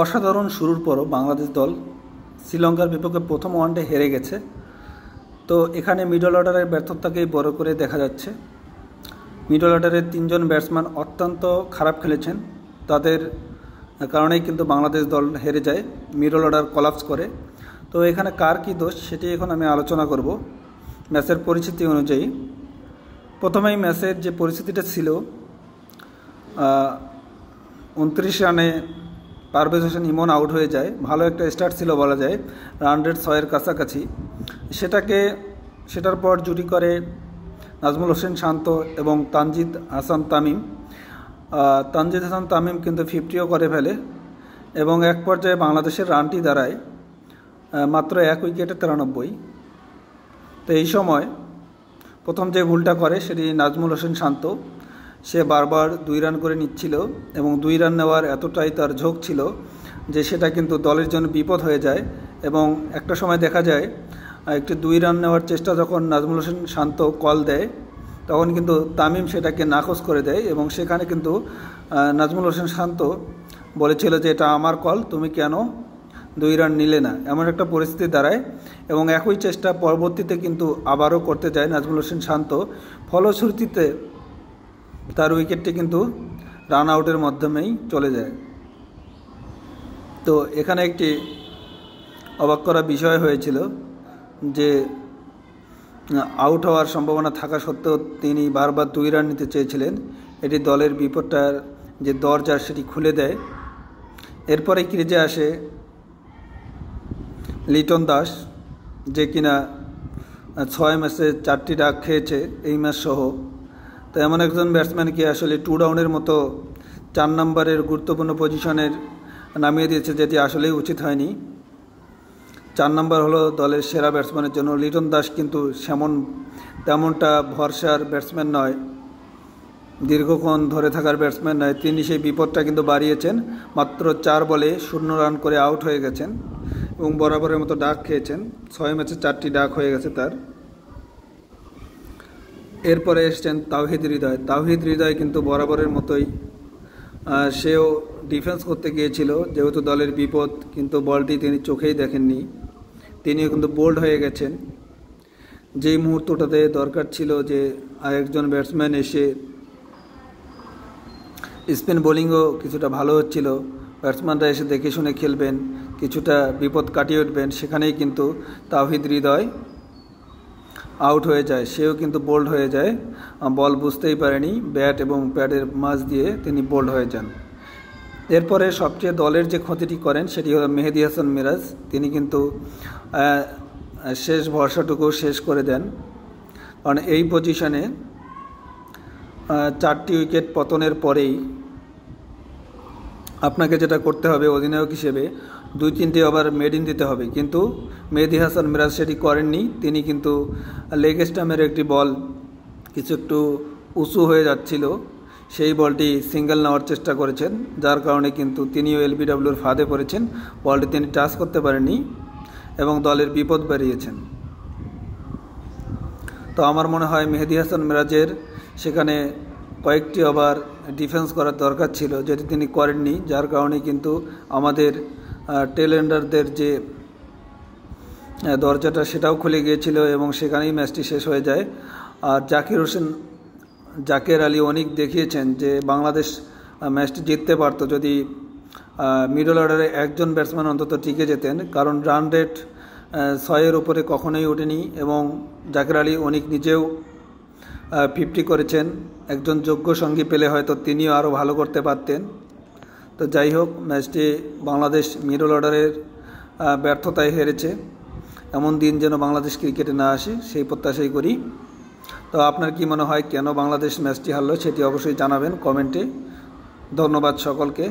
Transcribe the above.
অসাধারণ শুরুর পরও বাংলাদেশ দল শ্রীলঙ্কার বিপক্ষে প্রথম ওয়ানডে হেরে গেছে। তো এখানে মিডল অর্ডারের ব্যর্থতাকেই বড় করে দেখা যাচ্ছে। মিডল অর্ডারের 3 জন ব্যাটসম্যান অত্যন্ত খারাপ খেলেছেন, তাদের কারণেই কিন্তু বাংলাদেশ দল হেরে যায়, মিডল অর্ডার কলাপস করে। তো এখানে কার কী দোষ সেটি এখন আমি আলোচনা করব ম্যাচের পরিস্থিতি অনুযায়ী। প্রথমেই ম্যাচের যে পরিস্থিতিটা ছিল, 29 রানে পারভেজ হোসেন ইমন আউট হয়ে যায়। ভালো একটা স্টার্ট ছিল বলা যায়, রান রেট 6-এর কাছাকাছি। সেটার পর জুটি করে নাজমুল হোসেন শান্ত এবং তানজিদ হাসান তামিম। তানজিদ হাসান তামিম কিন্তু 50ও করে ফেলে এবং এক পর্যায়ে বাংলাদেশের রানটি দাঁড়ায় মাত্র 1 উইকেটে 93। তো এই সময় প্রথম যে ভুলটা করে সেটি নাজমুল হোসেন শান্ত। সে বারবার 2 রান করে নিচ্ছিল এবং 2 রান নেওয়ার এতটাই তার ঝোঁক ছিল যে সেটা কিন্তু দলের জন্য বিপদ হয়ে যায়। এবং একটা সময় দেখা যায় একটি 2 রান নেওয়ার চেষ্টা যখন নাজমুল হোসেন শান্ত কল দেয়, তখন কিন্তু তামিম সেটাকে নাকচ করে দেয় এবং সেখানে কিন্তু নাজমুল হোসেন শান্ত বলেছিল যে এটা আমার কল, তুমি কেন 2 রান নিলে না, এমন একটা পরিস্থিতি দাঁড়ায়। এবং একই চেষ্টা পরবর্তীতে কিন্তু আবারও করতে যায় নাজমুল হোসেন শান্ত। ফলশ্রুতিতে তার উইকেটটি কিন্তু রান আউটের মাধ্যমেই চলে যায়। তো এখানে একটি অবাক করা বিষয় হয়েছিল যে আউট হওয়ার সম্ভাবনা থাকা সত্ত্বেও তিনি বারবার 2 রান নিতে চেয়েছিলেন। এটি দলের বিপদটার যে দরজা সেটি খুলে দেয়। এরপরে ক্রিজে আসে লিটন দাস, যে কিনা 6 ম্যাচে 4টি ডাক খেয়েছে এই ম্যাচ সহ। তো এমন একজন ব্যাটসম্যানকে আসলে 2 ডাউনের মতো 4 নম্বরের গুরুত্বপূর্ণ পজিশনের নামিয়ে দিয়েছে, যেটি আসলেই উচিত হয়নি। 4 নম্বর হলো দলের সেরা ব্যাটসম্যানের জন্য। লিটন দাস কিন্তু তেমনটা ভরসার ব্যাটসম্যান নয়, দীর্ঘক্ষণ ধরে থাকার ব্যাটসম্যান নয়। তিনি সেই বিপদটা কিন্তু বাড়িয়েছেন। মাত্র 4 বলে 0 রান করে আউট হয়ে গেছেন এবং বরাবরের মতো ডাক খেয়েছেন। 6 ম্যাচে 4টি ডাক হয়ে গেছে তার। এরপরে এসছেন তাওহিদ হৃদয় কিন্তু বরাবরের মতোই সেও ডিফেন্স করতে গিয়েছিল, যেহেতু দলের বিপদ, কিন্তু বলটি তিনি চোখেই দেখেননি। তিনিও কিন্তু বোল্ড হয়ে গেছেন। যেই মুহূর্তটাতে দরকার ছিল যে আরেকজন ব্যাটসম্যান এসে, স্পিন বোলিংও কিছুটা ভালো হচ্ছিল, ব্যাটসম্যানরা এসে দেখে শুনে খেলবেন, কিছুটা বিপদ কাটিয়ে উঠবেন, সেখানেই কিন্তু তাওহিদ হৃদয় আউট হয়ে যায়। সেও কিন্তু বোল্ড হয়ে যায়, বল বুঝতেই পারেনি, ব্যাট এবং প্যাডের মাঝ দিয়ে তিনি বোল্ড হয়ে যান। এরপরে সবচেয়ে দলের যে ক্ষতিটি করেন সেটি হলো মেহেদী হাসান মিরাজ। তিনি কিন্তু শেষ ভরসাটুকু শেষ করে দেন, কারণ এই পজিশনে 4টি উইকেট পতনের পরেই আপনাকে যেটা করতে হবে অধিনায়ক হিসেবে 2-3টি ওভার মেডিন দিতে হবে, কিন্তু মেহেদী হাসান মিরাজ সেটি করেননি। তিনি কিন্তু লেগ স্টাম্পের একটি বল একটু উঁচু হয়ে যাচ্ছিল, সেই বলটি সিঙ্গেল নেওয়ার চেষ্টা করেছেন, যার কারণে কিন্তু তিনিও এলবিডব্লিউর ফাঁদে পড়েছেন। বলটি তিনি টাচ করতে পারেননি এবং দলের বিপদ বাড়িয়েছেন। তো আমার মনে হয় মেহেদী হাসান মিরাজের সেখানে কয়েকটি ওভার ডিফেন্স করার দরকার ছিল, যেটি তিনি করেননি, যার কারণে কিন্তু আমাদের টেলেন্ডারদের যে দরজাটা সেটাও খুলে গিয়েছিল এবং সেখানেই ম্যাচটি শেষ হয়ে যায়। আর জাকের আলী অনেক দেখিয়েছেন যে বাংলাদেশ ম্যাচটি জিততে পারত যদি মিডল অর্ডারে একজন ব্যাটসম্যান অন্তত টিকে যেতেন, কারণ রান রেট 6-এর উপরে কখনোই ওঠেনি এবং জাকের আলী অনেক নিজেও 50 করেছেন। একজন যোগ্য সঙ্গী পেলে হয়তো তিনিও আরও ভালো করতে পারতেন। তো যাই হোক, ম্যাচটি বাংলাদেশ মিডল অর্ডারের ব্যর্থতায় হেরেছে। এমন দিন যেন বাংলাদেশ ক্রিকেটে না আসে, সেই প্রত্যাশাই করি। তো আপনার কি মনে হয় কেন বাংলাদেশ ম্যাচটি হারলো সেটি অবশ্যই জানাবেন কমেন্টে। ধন্যবাদ সকলকে।